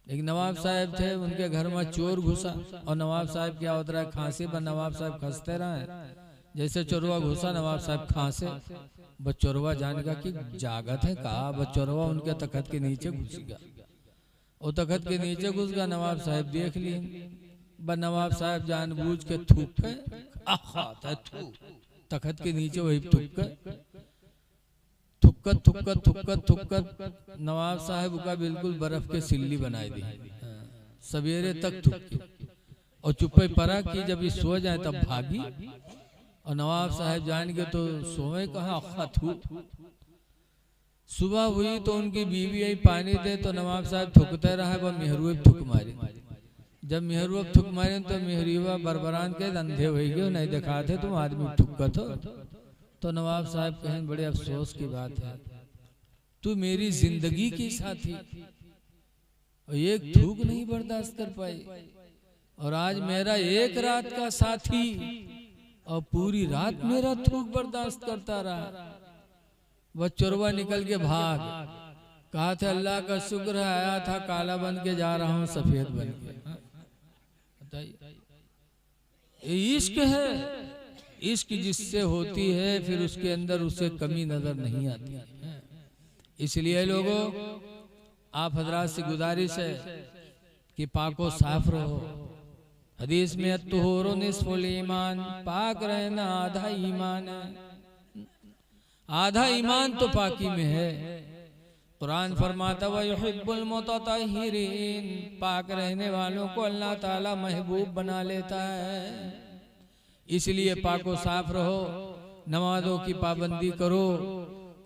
एक नवाब साहब थे, उनके घर में चोर घुसा और नवाब साहब क्या होता है, खांसी पर नवाब साहब खसते रहे। जैसे चोरवा घुसा नवाब साहब खांसे, बस चोरवा जान का कि जागत है कहा, बस चोरवा उनके तखत के नीचे घुस गया। वो तखत के नीचे घुस गया, नवाब साहब देख लिए, बस नवाब साहब जानबूझ के थूक के तखत के नीचे वही थुक्कत नवाब साहब का बिल्कुल बर्फ के सिल्ली बनाई दी। सवेरे तक थुक्की और चुप्पे परा कि जब ये सो जाए तब भागी। और नवाब साहब जान के तो सोए कहा थू। सुबह हुई तो उनकी बीवी आई पानी दे, तो नवाब साहब थुकते रहा, वह मेहरू थुक मारी। जब मेहरू थुक मारे तो मेहरीवा बरबरान के अंधे हो गए, नहीं दिखाते तुम आदमी थुक्कत हो। तो नवाब साहब कहें बड़े अफसोस की बात है, तू मेरी जिंदगी की साथी और एक थूक नहीं बर्दाश्त कर पाई, और आज मेरा एक रात का साथी और पूरी रात मेरा थूक बर्दाश्त करता रहा। वह चोरवा निकल के भाग, कहा था अल्लाह का शुक्र है आया था काला बन के जा रहा हूं सफेद बन के। बताइए इश्क है, इश्क जिससे होती है फिर उसके अंदर उसे कमी नजर नहीं आती। इसलिए लोगों आप हजरात से गुजारिश है कि पाको साफ रहो। हदीस में अत्तुहूरु निस्फुल ईमान, पाक रहना आधा ईमान है। आधा ईमान तो पाकी में है। कुरान फरमाता व युहिब्बुल मुतत्तहिरीन, पाक रहने वालों को अल्लाह ताला महबूब बना लेता है। इसलिए पाको साफ रहो, नमाजों की पाबंदी करो,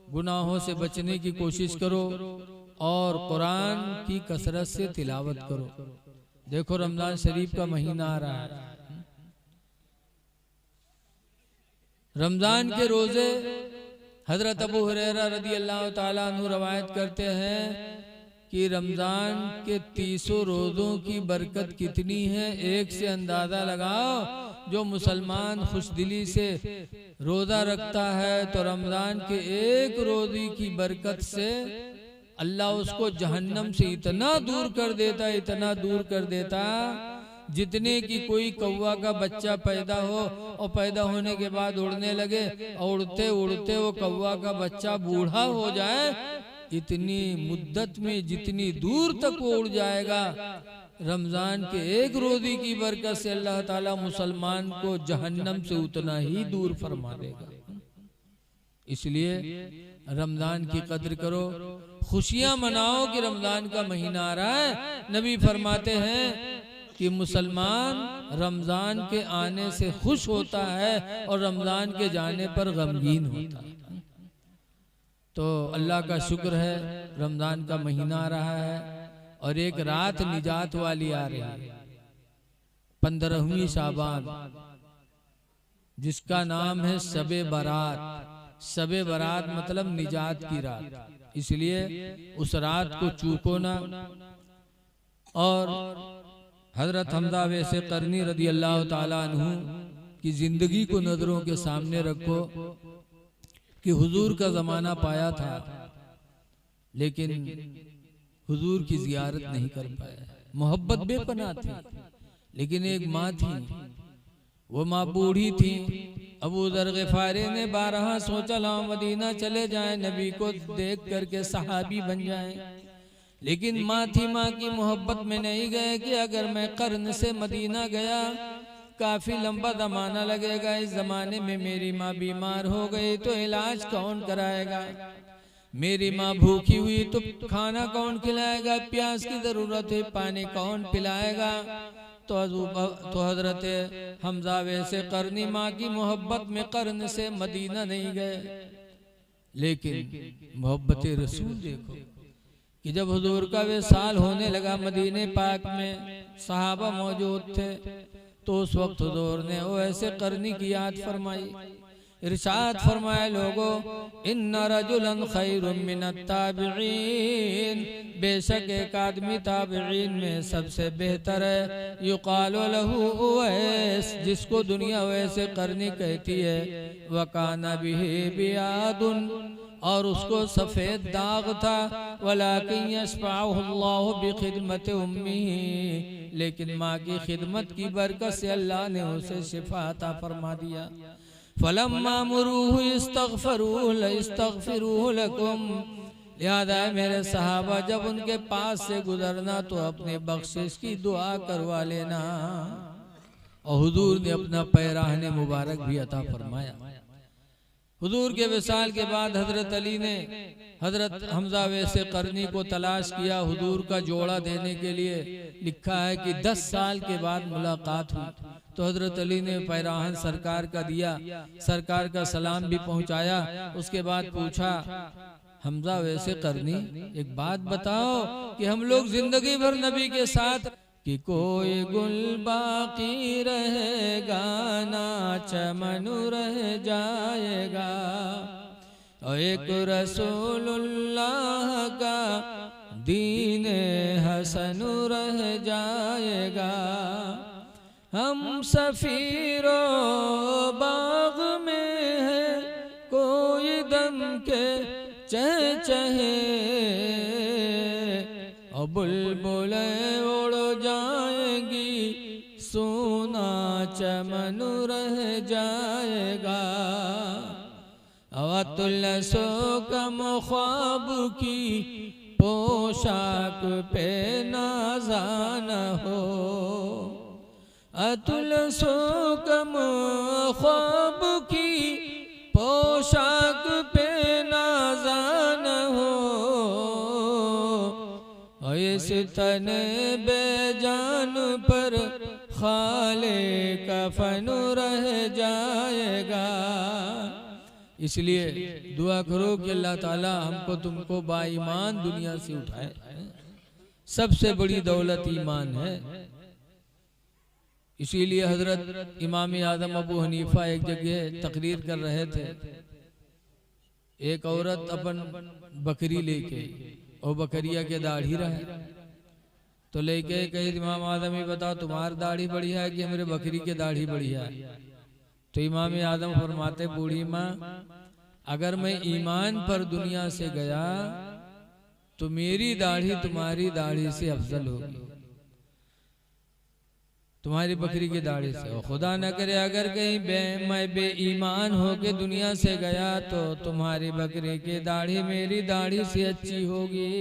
गुनाहों से बचने की कोशिश करो और कुरान की कसरत से तिलावत करो। देखो रमजान शरीफ का महीना आ रहा है, रमजान के रोजे हजरत अबू हुरैरा रदी अल्लाह ताला अन्हु रवायत करते हैं कि रमजान के 30 रोजों की बरकत कितनी है एक से अंदाजा लगाओ। जो मुसलमान खुशदिली से रोजा रखता है तो रमजान के एक रोजे की बरकत से अल्लाह उसको जहन्नम से इतना दूर कर देता, इतना दूर कर देता जितने की कोई कौवा का बच्चा पैदा हो और पैदा होने के बाद उड़ने लगे और उड़ते उड़ते वो कौवा का बच्चा बूढ़ा हो जाए, इतनी मुद्दत में जितनी दूर तक वो उड़ जाएगा, रमजान के एक रोजे की बरकत से अल्लाह ताला मुसलमान को जहन्नम से उतना ही दूर फरमा देगा। इसलिए रमजान की कद्र करो, खुशियां मनाओ कि रमजान का महीना आ रहा है। नबी फरमाते हैं कि मुसलमान रमजान के आने से खुश होता है और रमजान के जाने पर गमगीन होता है। तो अल्लाह का शुक्र है रमजान का महीना आ रहा है और एक रात निजात वाली आ रही है, 15वीं शाबान, जिसका नाम है शबे बारात। शबे बारात मतलब निजात की रात, इसलिए उस रात को चूको ना। और हजरत हमजा वैसे करनी रदी अल्लाह ताला अन्हु की जिंदगी को नजरों के सामने रखो कि हुजूर का जमाना पाया था लेकिन हुजूर की जियारत नहीं कर पाया। मोहब्बत बेपनाह थी, लेकिन एक माँ थी, वो माँ बूढ़ी थी। अबू ज़र ग़िफ़ारी ने 12 सोचा लाओ मदीना चले जाएं, नबी को देख करके सहाबी बन जाएं, लेकिन माँ थी, माँ की मोहब्बत में नहीं गए कि अगर मैं कर्न से मदीना गया काफी लंबा जमाना लगेगा, इस जमाने में मेरी माँ बीमार हो गई तो इलाज कौन कराएगा, मेरी माँ भूखी हुई तो खाना कौन खिलाएगा, प्यास की जरूरत है पानी कौन पिलाएगा। तो हजरत हमजा वैसे करनी माँ की मोहब्बत में कर्न से मदीना नहीं गए, लेकिन मोहब्बत रसूल देखो कि जब हुजूर का विसाल होने लगा मदीने पाक में सहाबा मौजूद थे, तो उस वक्त हुजूर ने वो ऐसे करनी की याद फरमाई, इरशाद फरमाया लोगो इन्ना रजुलन खैरुम मिनत ताबिईन, बेशक एक आदमी ताबिईन में सबसे बेहतर है, युकालो लहू उवैस, जिसको दुनिया वैसे करनी कहती है, वकाना बिही बियादुन, और उसको सफ़ेद दाग था। वलाकिन यशफ़अहुल्लाहु बिखिदमत उम्मी, लेकिन माँ की खिदमत की बरकत से अल्लाह ने उसे शिफा अता फरमा दिया। फलम्मा मुरूहु इस्तग़फिरू लकुम, याद है मेरे सहाबा जब उनके पास से गुजरना तो अपने बख्शिश की दुआ करवा लेना। और हुजूर ने अपना पैराहने मुबारक भी अता फरमाया। हुजूर के विसाल के बाद हजरत अली ने हजरत हमजा वैसे करनी को तलाश किया हुजूर का जोड़ा देने के लिए। लिखा है कि 10 साल के बाद मुलाकात हुई तो हजरत अली ने पैराहन सरकार का दिया, सरकार का सलाम भी पहुंचाया। उसके बाद पूछा, हमजा वैसे करनी एक बात बताओ कि हम लोग जिंदगी भर नबी के साथ कि कोई गुल बाकी रहेगा ना चमन रह जाएगा, और एक रसूलुल्लाह का दीन हसन रह जाएगा। हम सफीरो बाग में है कोई दम के चहचहे, और बुलबुलें उड़ जाएंगी सोना चमन रह जाएगा। अवतुल्लसो कम ख्वाब की पोशाक पे नाज़ान हो, अतुल्लसो कम ख्वाब की पोशाक पे नाज़ान हो, और इस तन बेजान पर खाले कफन रह जाएगा। इसलिए दुआ करो कि अल्लाह ताला हमको तुमको बाईमान दुनिया से उठाए। सबसे बड़ी दौलत ईमान है। इसीलिए हजरत इमाम आजम अबू हनीफा एक जगह तकरीर कर रहे थे। एक औरत अपन बकरी लेके और बकरिया के दाढ़ी रहे तो लेके कहे इमाम आजम ही बताओ तुम्हारी दाढ़ी बढ़िया है कि मेरे बकरी के दाढ़ी बढ़िया है। तो इमाम आजम फरमाते, बूढ़ी माँ अगर मैं ईमान पर दुनिया से गया तो मेरी दाढ़ी तुम्हारी दाढ़ी से अफजल होगी, तुम्हारी बकरी की दाढ़ी से। और खुदा न करे अगर कहीं मैं बेईमान होके दुनिया से गया तो तुम्हारी बकरी की दाढ़ी मेरी दाढ़ी से अच्छी होगी।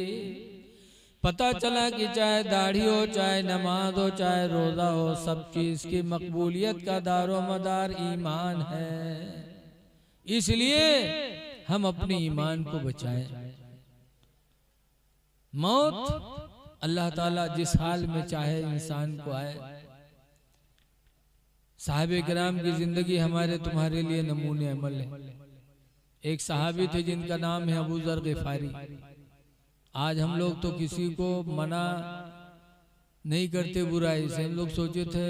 पता चला कि चाहे दाढ़ी हो, चाहे नमाज हो, चाहे रोजा हो, सब चीज की मकबूलियत का दारो मदार ईमान है। इसलिए हम अपने ईमान को बचाएं। मौत अल्लाह ताला जिस हाल में चाहे इंसान को आए। साहबे किराम की जिंदगी हमारे तुम्हारे लिए नमूने अमल है। एक सहाबी थे जिनका नाम है अबू ज़र ग़िफ़ारी। आज हम लोग तो किसी को मना नहीं करते बुराई से। हम लोग सोचे थे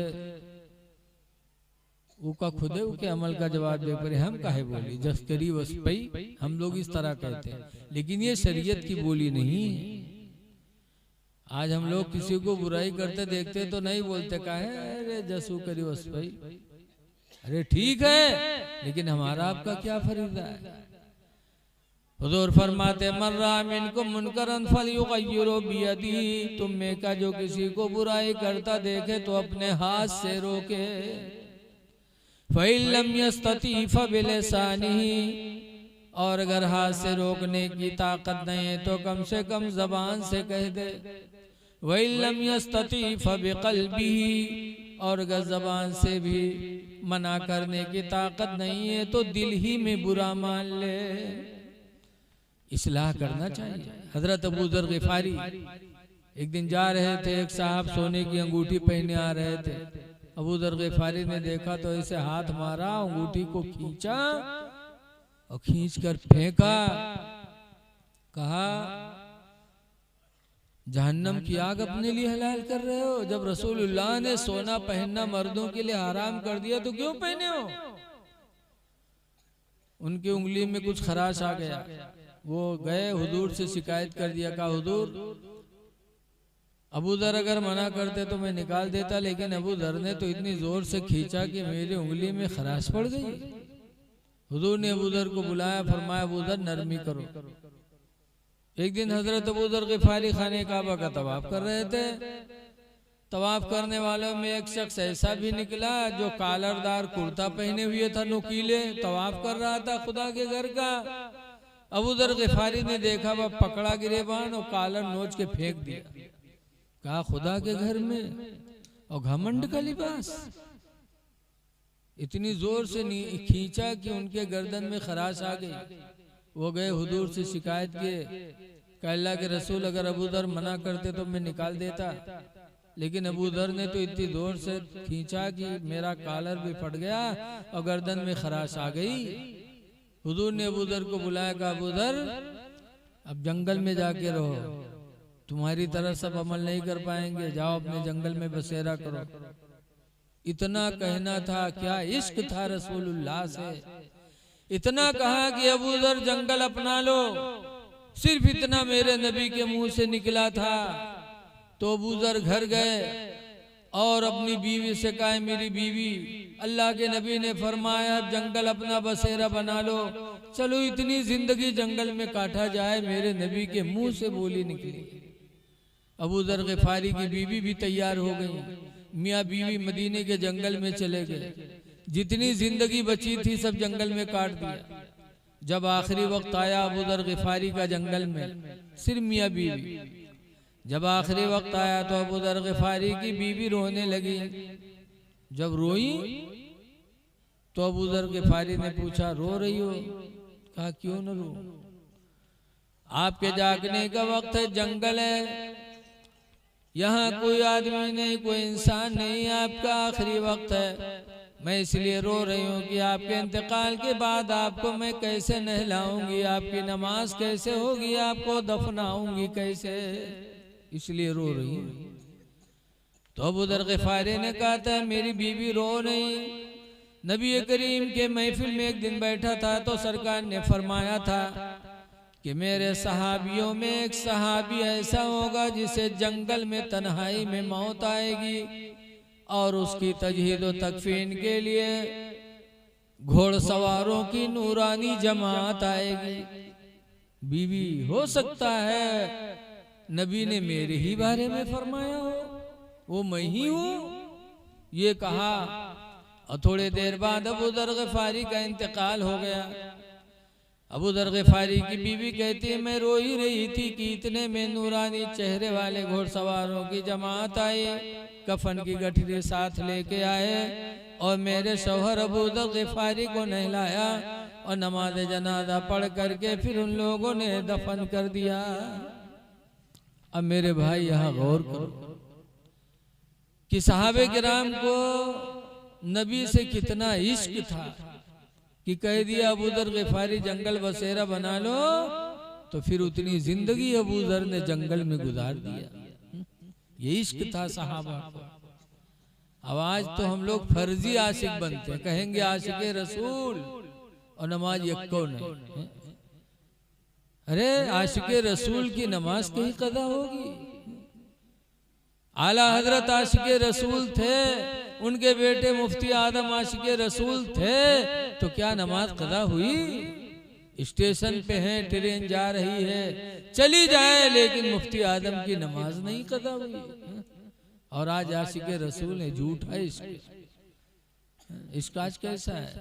वो का खुदे के अमल का जवाब दे पर हम काहे बोली जस्करी वसपई, हम लोग इस तरह कहते हैं, लेकिन ये शरीयत की बोली नहीं है। आज हम लोग किसी को बुराई करते देखते तो नहीं बोलते काहे अरे जसू करी वसपई, अरे ठीक है लेकिन हमारा आपका क्या फरीदा है। हुजूर फरमाते मर्रा मिनकुम मुनकरन फलयुगय्यिरु बियदिही, तुम में का जो किसी को बुराई करता देखे तो अपने हाथ से रोके। फ़इन लम यस्तती फबिलिसानिही, और अगर हाथ से रोकने की ताकत नहीं है तो कम से कम जबान से कह दे। वइन लम यस्तती फबिक़ल्बिही, और अगर जबान से भी मना करने की ताकत नहीं है तो दिल ही में बुरा मान ले। इस्लाह करना चाहिए। हजरत अबू ज़र ग़िफ़ारी एक दिन जा रहे थे, एक साहब सोने की अंगूठी पहने आ रहे थे। अबू ज़र ग़िफ़ारी ने देखा तो ऐसे हाथ मारा, अंगूठी को खींचा और खींच कर फेंका। कहा जहन्नम की आग अपने लिए हलाल कर रहे हो, जब रसूलुल्लाह ने सोना पहनना मर्दों के लिए हराम कर दिया तो क्यों पहने हो। उनकी उंगली में कुछ खराश आ गया, वो गए हुजूर से शिकायत कर दिया। कहा हुजूर अबू ज़र अगर मना करते तो मैं निकाल देता, लेकिन अबू ज़र ने तो इतनी जोर से खींचा कि मेरी उंगली में खराश पड़ गई। हुजूर ने अबू दर को बुलाया, फरमाया अबू दर नरमी करो। एक दिन हजरत अबू दर गिफारी खाने काबा का तवाफ कर रहे थे। तवाफ करने वालों में एक शख्स ऐसा भी निकला जो कॉलरदार कुर्ता पहने हुए था, नुकीले, तवाफ कर रहा था खुदा के घर का। अबू दर गिफारी ने देखा, वह पकड़ा गिरेबान और कॉलर नोच के फेंक दिया। कहा खुदा के घर में और घमंड का लिबास। इतनी जोर से खींचा कि उनके गर्दन में खराश आ गई। वो गए हुजूर से शिकायत किए कि अल्लाह के रसूल, अगर अबू दर मना करते तो मैं निकाल देता, लेकिन अबू दर ने तो इतनी जोर से खींचा कि मेरा कॉलर भी फट गया और गर्दन में खराश आ गई। हुजूर ने अबू दर को बुलाया, कहा अबू दर अब जंगल में जाके रहो, तुम्हारी तरह सब अमल नहीं कर पाएंगे, जाओ अपने जंगल में बसेरा करो। इतना कहना था, क्या इश्क था रसूलुल्लाह से। इतना कहा कि अबू दर जंगल अपना लो, सिर्फ इतना मेरे नबी के मुंह से निकला था। तो अबू दर घर गए और अपनी बीवी से कहा, मेरी बीवी, अल्लाह के नबी ने फरमाया जंगल अपना बसेरा बना लो, चलो इतनी जिंदगी जंगल में काटा जाए। मेरे नबी के मुंह से बोली निकली। अबू दर गिफारी की बीवी भी तैयार हो गई। मियाँ बीवी मदीने के जंगल में चले गए। जितनी जिंदगी बची थी सब जंगल में काट दिया। जब आखिरी वक्त आया अबू दर गिफारी का जंगल में, सिर्फ मियाँ बीवी, जब आखिरी वक्त आया तो अबू दर गिफारी की बीवी रोने लगी। जब रोई तो अबू दर गिफारी ने पूछा, रो रही हो? कहा क्यों न रो, आपके जागने का वक्त है, जंगल है, यहाँ कोई आदमी नहीं, कोई इंसान नहीं, आपका आखिरी वक्त है। मैं इसलिए रो रही हूँ कि आपके इंतकाल के बाद आपको मैं कैसे नहलाऊंगी, आपकी नमाज कैसे होगी, आपको दफनाऊंगी कैसे, इसलिए रो रही हूँ। तो अबू दर गिफारी ने कहा था, मेरी बीवी रो नहीं। नबी करीम के महफिल में एक दिन बैठा था तो सरकार ने फरमाया था कि मेरे सहाबियों में एक सहाबी ऐसा होगा जिसे जंगल में तन्हाई में मौत आएगी और उसकी तजहीद व तकफीन के लिए घोड़सवारों की नूरानी जमात आएगी। बीवी, हो सकता है नबी ने मेरे ही बारे में फरमाया हो, वो मैं ही हूँ, ये कहा। और थोड़ी देर बाद अबू दर गिफारी का इंतकाल हो गया। अबू दर गिफारी की बीवी कहती है, मैं रो ही रही थी कि इतने में नूरानी चेहरे वाले घोड़सवारों की जमात आई, कफन की गठरी साथ लेके आए और मेरे शौहर अबू दर गिफारी को नहलाया और नमाज जनाजा पढ़ करके फिर उन लोगों ने दफन कर दिया। अब मेरे भाई यहाँ गौर करो कि सहाबे किराम को नबी से कितना इश्क था कि कह दिया अबू दर गिफारी जंगल बसेरा बना लो, तो फिर उतनी जिंदगी अबू दर ने जंगल में गुजार दिया। ये इश्क था सहाबा को। अब आज तो हम लोग फर्जी आशिक बनते, कहेंगे आशिक रसूल और नमाज यक्को नहीं। अरे आशिक रसूल की नमाज कहीं कदा होगी? आला हजरत आशिक रसूल थे, उनके बेटे मुफ्ती आदम आशिक रसूल थे, तो क्या नमाज कदा हुई? स्टेशन पे है, ट्रेन जा रही है, चली जाए, लेकिन मुफ्ती आदम की नमाज नहीं कदा हुई। और आज आशिक रसूल है, झूठ है इसका आज कैसा है?